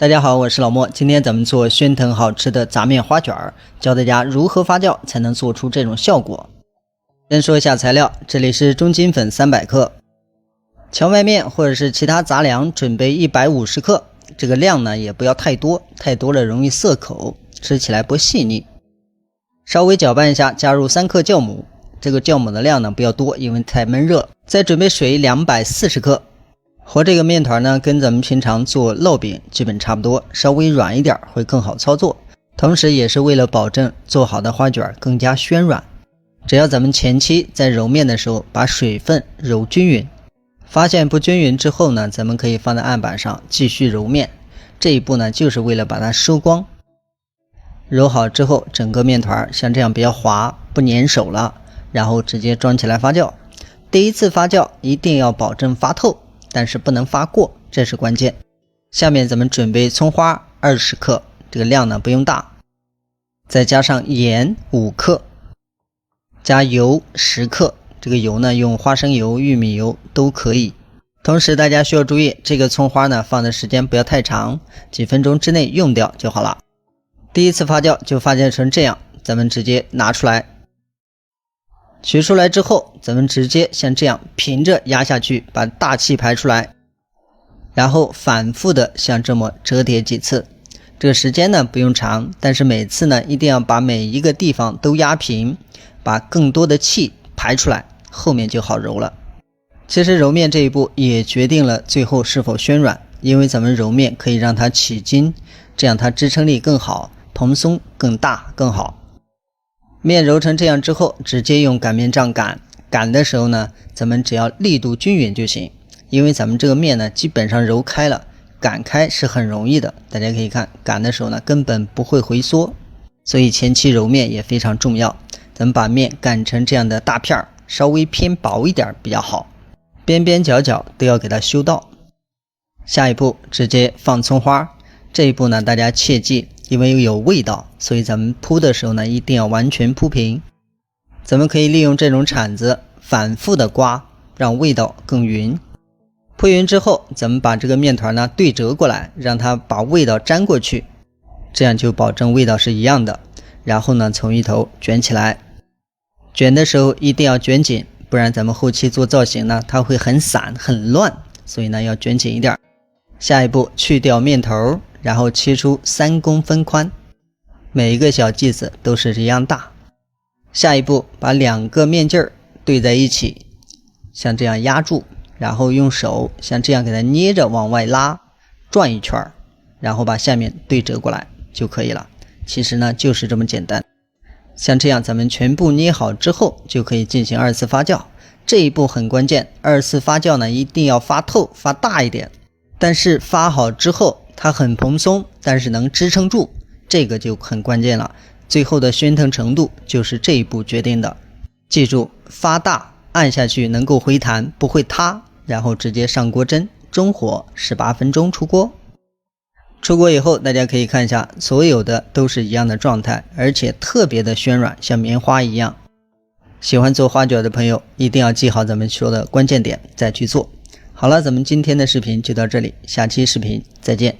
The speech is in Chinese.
大家好，我是老莫，今天咱們做宣腾好吃的炸面花卷，教大家如何發酵才能做出這種效果。先說一下材料，這裡是中筋粉300克，蕎麥麵或者是其他雜糧準備150克，這個量呢也不要太多，太多了容易澀口，吃起來不細膩。稍微攪拌一下，加入3克酵母，這個酵母的量呢不要多，因為太悶熱。再準備水240克。和这個麵團呢，跟咱們平常做烙餅基本差不多，稍微軟一點會更好操作，同時也是為了保證做好的花卷更加暄軟。只要咱們前期在揉面的時候把水分揉均勻，發現不均勻之後呢，咱們可以放在案板上繼續揉面。這一步呢，就是為了把它收光。揉好之後，整個面團像这樣比較滑，不粘手了，然後直接装起來發酵。第一次發酵一定要保證發透，但是不能发过，這是關鍵。下面咱們準備蔥花20克，這個量呢不用大，再加上鹽5克，加油10克，這個油呢用花生油、玉米油都可以。同時大家需要注意，這個蔥花呢放的時間不要太長，幾分鐘之內用掉就好了。第一次發酵就發酵成這樣，咱們直接拿出來。取出來之後，咱們直接像這樣平着壓下去，把大氣排出來，然後反复的像這麼折疊幾次。這個時間呢不用長，但是每次呢一定要把每一個地方都壓平，把更多的氣排出來，後面就好揉了。其實揉面這一步也決定了最後是否暄軟，因為咱們揉面可以讓它起筋，這樣它支撐力更好，蓬鬆更大更好。面揉成這樣之後，直接用擀面杖擀的時候呢，咱們只要力度均匀就行。因為咱們這個面呢基本上揉開了，擀開是很容易的，大家可以看擀的時候呢根本不會回縮，所以前期揉面也非常重要。咱們把面擀成這樣的大片，稍微偏薄一點比較好，邊邊角角都要給它修到。下一步直接放蔥花，這一步呢大家切記，因為有味道，所以咱們鋪的時候呢一定要完全鋪平。咱們可以利用這種鏟子反复的刮，讓味道更勻。鋪勻之後，咱們把這個面團呢對折過來，讓它把味道沾過去，這樣就保證味道是一樣的。然後呢從一頭捲起來，捲的時候一定要捲緊，不然咱們後期做造型呢它會很散很亂，所以呢要捲緊一點。下一步去掉面頭，然後切出3公分寬，每一個小劑子都是一樣大。下一步把2個面劑兒對在一起，像這樣壓住，然後用手像這樣給它捏着往外拉，轉一圈，然後把下面對折過來就可以了。其實呢就是這麼簡單。像這樣咱們全部捏好之後，就可以進行2次發酵。這一步很關鍵，2次發酵呢一定要發透發大一點，但是發好之後它很蓬鬆，但是能支撐住，這個就很關鍵了。最後的暄騰程度就是這一步決定的。記住，發大，按下去能夠回彈，不會塌，然後直接上鍋蒸，中火18分鐘出鍋。出鍋以後，大家可以看一下，所有的都是一樣的狀態，而且特別的暄軟，像棉花一樣。喜歡做花卷的朋友，一定要記好咱們說的關鍵點，再去做。好了，咱們今天的視頻就到這裡，下期視頻再見。